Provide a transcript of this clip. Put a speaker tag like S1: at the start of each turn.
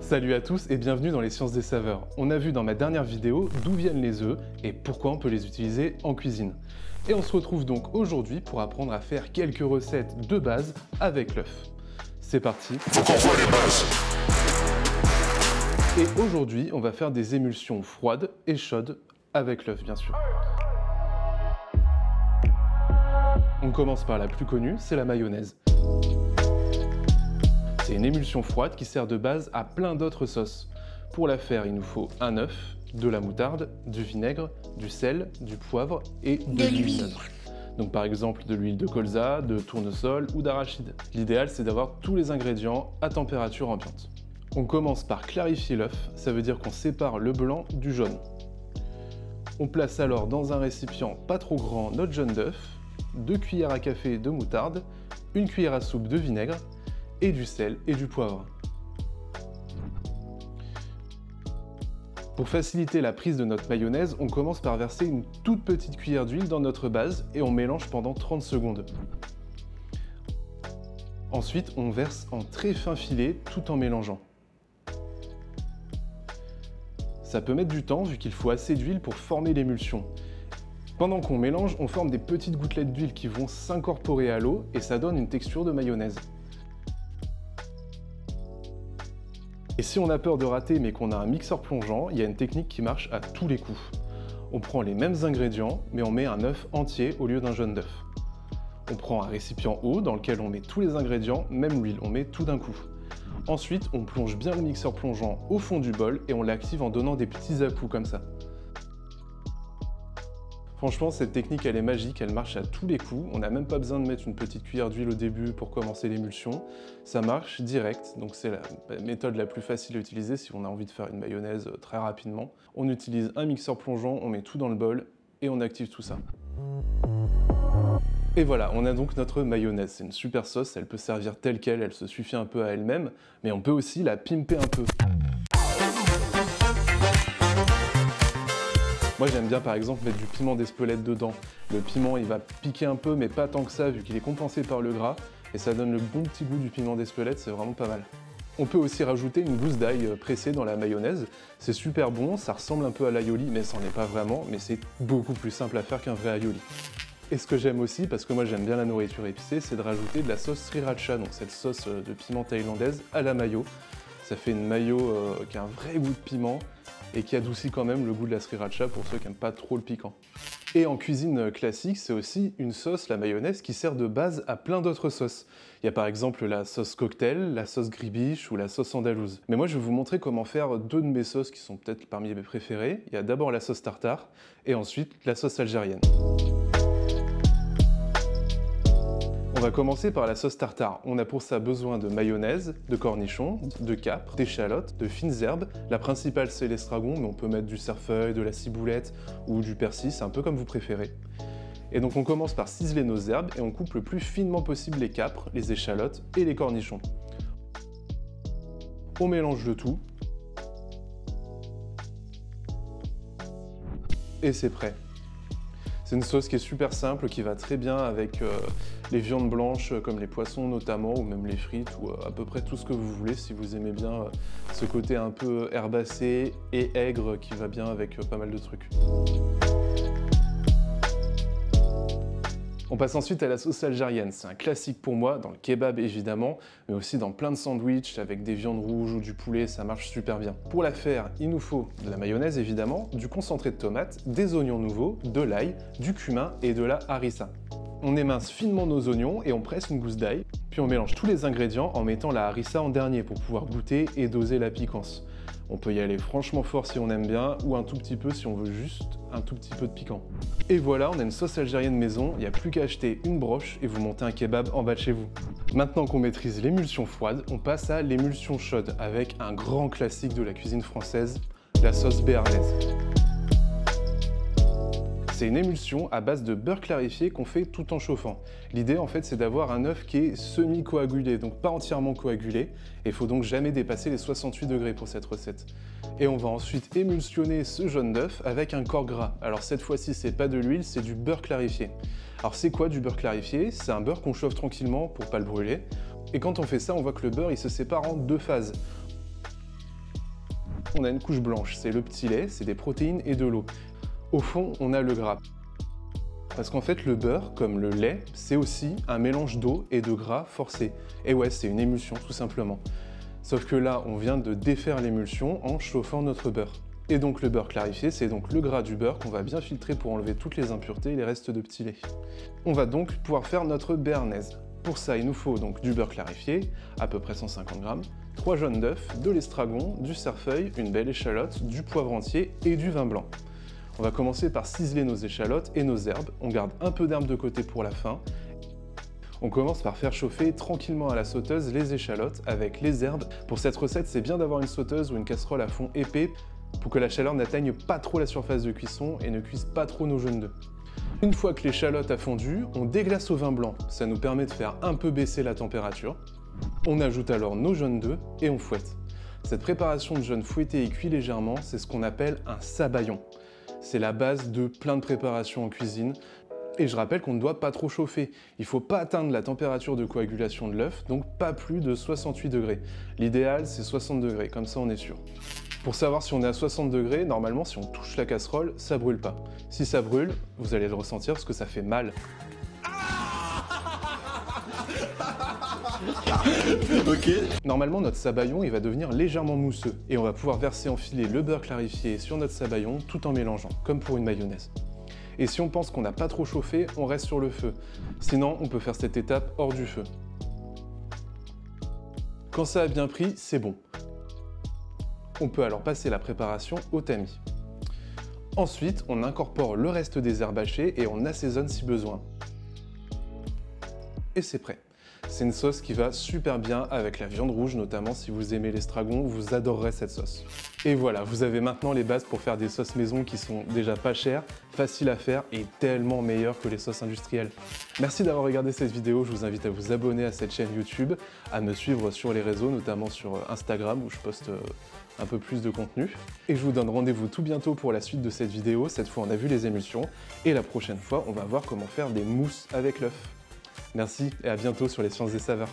S1: Salut à tous et bienvenue dans les sciences des saveurs. On a vu dans ma dernière vidéo d'où viennent les œufs et pourquoi on peut les utiliser en cuisine. Et on se retrouve donc aujourd'hui pour apprendre à faire quelques recettes de base avec l'œuf. C'est parti. Et aujourd'hui, on va faire des émulsions froides et chaudes avec l'œuf bien sûr. On commence par la plus connue, c'est la mayonnaise. C'est une émulsion froide qui sert de base à plein d'autres sauces. Pour la faire, il nous faut un œuf, de la moutarde, du vinaigre, du sel, du poivre et de l'huile neutre. Donc par exemple de l'huile de colza, de tournesol ou d'arachide. L'idéal c'est d'avoir tous les ingrédients à température ambiante. On commence par clarifier l'œuf, ça veut dire qu'on sépare le blanc du jaune. On place alors dans un récipient pas trop grand notre jaune d'œuf, 2 cuillères à café de moutarde, 1 cuillère à soupe de vinaigre, et du sel et du poivre. Pour faciliter la prise de notre mayonnaise, on commence par verser une toute petite cuillère d'huile dans notre base et on mélange pendant 30 secondes. Ensuite, on verse en très fins filets tout en mélangeant. Ça peut mettre du temps vu qu'il faut assez d'huile pour former l'émulsion. Pendant qu'on mélange, on forme des petites gouttelettes d'huile qui vont s'incorporer à l'eau et ça donne une texture de mayonnaise. Et si on a peur de rater mais qu'on a un mixeur plongeant, il y a une technique qui marche à tous les coups. On prend les mêmes ingrédients, mais on met un œuf entier au lieu d'un jaune d'œuf. On prend un récipient haut dans lequel on met tous les ingrédients, même l'huile, on met tout d'un coup. Ensuite, on plonge bien le mixeur plongeant au fond du bol et on l'active en donnant des petits à-coups comme ça. Franchement, cette technique, elle est magique, elle marche à tous les coups. On n'a même pas besoin de mettre une petite cuillère d'huile au début pour commencer l'émulsion. Ça marche direct, donc c'est la méthode la plus facile à utiliser si on a envie de faire une mayonnaise très rapidement. On utilise un mixeur plongeant, on met tout dans le bol et on active tout ça. Et voilà, on a donc notre mayonnaise. C'est une super sauce, elle peut servir telle qu'elle, elle se suffit un peu à elle-même, mais on peut aussi la pimper un peu. Moi j'aime bien par exemple mettre du piment d'Espelette dedans. Le piment il va piquer un peu mais pas tant que ça vu qu'il est compensé par le gras et ça donne le bon petit goût du piment d'Espelette, c'est vraiment pas mal. On peut aussi rajouter une gousse d'ail pressée dans la mayonnaise. C'est super bon, ça ressemble un peu à l'aioli mais ça n'en est pas vraiment, mais c'est beaucoup plus simple à faire qu'un vrai aioli. Et ce que j'aime aussi, parce que moi j'aime bien la nourriture épicée, c'est de rajouter de la sauce sriracha, donc cette sauce de piment thaïlandaise à la mayo. Ça fait une mayo qui a un vrai goût de piment et qui adoucit quand même le goût de la sriracha pour ceux qui n'aiment pas trop le piquant. Et en cuisine classique, c'est aussi une sauce, la mayonnaise, qui sert de base à plein d'autres sauces. Il y a par exemple la sauce cocktail, la sauce gribiche ou la sauce andalouse. Mais moi je vais vous montrer comment faire deux de mes sauces qui sont peut-être parmi mes préférées. Il y a d'abord la sauce tartare et ensuite la sauce algérienne. On va commencer par la sauce tartare. On a pour ça besoin de mayonnaise, de cornichons, de capres, d'échalotes, de fines herbes. La principale c'est l'estragon, mais on peut mettre du cerfeuil, de la ciboulette ou du persil, c'est un peu comme vous préférez. Et donc on commence par ciseler nos herbes et on coupe le plus finement possible les capres, les échalotes et les cornichons. On mélange le tout. Et c'est prêt. C'est une sauce qui est super simple, qui va très bien avec les viandes blanches comme les poissons notamment, ou même les frites, ou à peu près tout ce que vous voulez si vous aimez bien ce côté un peu herbacé et aigre qui va bien avec pas mal de trucs. On passe ensuite à la sauce algérienne. C'est un classique pour moi, dans le kebab évidemment, mais aussi dans plein de sandwichs avec des viandes rouges ou du poulet, ça marche super bien. Pour la faire, il nous faut de la mayonnaise évidemment, du concentré de tomate, des oignons nouveaux, de l'ail, du cumin et de la harissa. On émince finement nos oignons et on presse une gousse d'ail, puis on mélange tous les ingrédients en mettant la harissa en dernier pour pouvoir goûter et doser la piquance. On peut y aller franchement fort si on aime bien, ou un tout petit peu si on veut juste un tout petit peu de piquant. Et voilà, on a une sauce algérienne maison, il n'y a plus qu'à acheter une broche et vous montez un kebab en bas de chez vous. Maintenant qu'on maîtrise l'émulsion froide, on passe à l'émulsion chaude, avec un grand classique de la cuisine française, la sauce béarnaise. C'est une émulsion à base de beurre clarifié qu'on fait tout en chauffant. L'idée en fait c'est d'avoir un œuf qui est semi-coagulé, donc pas entièrement coagulé, et il faut donc jamais dépasser les 68 degrés pour cette recette. Et on va ensuite émulsionner ce jaune d'œuf avec un corps gras. Alors cette fois-ci c'est pas de l'huile, c'est du beurre clarifié. Alors c'est quoi du beurre clarifié? C'est un beurre qu'on chauffe tranquillement pour pas le brûler. Et quand on fait ça, on voit que le beurre il se sépare en deux phases. on a une couche blanche, c'est le petit lait, c'est des protéines et de l'eau. Au fond, on a le gras. Parce qu'en fait, le beurre, comme le lait, c'est aussi un mélange d'eau et de gras forcé. Et ouais, c'est une émulsion, tout simplement. Sauf que là, on vient de défaire l'émulsion en chauffant notre beurre. Et donc le beurre clarifié, c'est donc le gras du beurre qu'on va bien filtrer pour enlever toutes les impuretés et les restes de petit lait. On va donc pouvoir faire notre béarnaise. Pour ça, il nous faut donc du beurre clarifié, à peu près 150 g, 3 jaunes d'œufs, de l'estragon, du cerfeuil, une belle échalote, du poivre entier et du vin blanc. On va commencer par ciseler nos échalotes et nos herbes. On garde un peu d'herbes de côté pour la fin. On commence par faire chauffer tranquillement à la sauteuse les échalotes avec les herbes. Pour cette recette, c'est bien d'avoir une sauteuse ou une casserole à fond épais pour que la chaleur n'atteigne pas trop la surface de cuisson et ne cuise pas trop nos jaunes d'œufs. Une fois que l'échalote a fondu, on déglace au vin blanc. Ça nous permet de faire un peu baisser la température. On ajoute alors nos jaunes d'œufs et on fouette. Cette préparation de jaunes fouettés et cuits légèrement, c'est ce qu'on appelle un sabayon. C'est la base de plein de préparations en cuisine. Et je rappelle qu'on ne doit pas trop chauffer. Il ne faut pas atteindre la température de coagulation de l'œuf, donc pas plus de 68 degrés. L'idéal, c'est 60 degrés, comme ça on est sûr. Pour savoir si on est à 60 degrés, normalement, si on touche la casserole, ça brûle pas. Si ça brûle, vous allez le ressentir parce que ça fait mal.
S2: Ok.
S1: Normalement, notre sabayon, il va devenir légèrement mousseux et on va pouvoir verser en filet le beurre clarifié sur notre sabayon tout en mélangeant, comme pour une mayonnaise. Et si on pense qu'on n'a pas trop chauffé, on reste sur le feu. Sinon, on peut faire cette étape hors du feu. Quand ça a bien pris, c'est bon. On peut alors passer la préparation au tamis. Ensuite, on incorpore le reste des herbes hachées et on assaisonne si besoin. Et c'est prêt. C'est une sauce qui va super bien avec la viande rouge, notamment si vous aimez l'estragon, vous adorerez cette sauce. Et voilà, vous avez maintenant les bases pour faire des sauces maison qui sont déjà pas chères, faciles à faire et tellement meilleures que les sauces industrielles. Merci d'avoir regardé cette vidéo, je vous invite à vous abonner à cette chaîne YouTube, à me suivre sur les réseaux, notamment sur Instagram où je poste un peu plus de contenu. Et je vous donne rendez-vous tout bientôt pour la suite de cette vidéo. Cette fois, on a vu les émulsions et la prochaine fois, on va voir comment faire des mousses avec l'œuf. Merci et à bientôt sur les Sciences des Saveurs.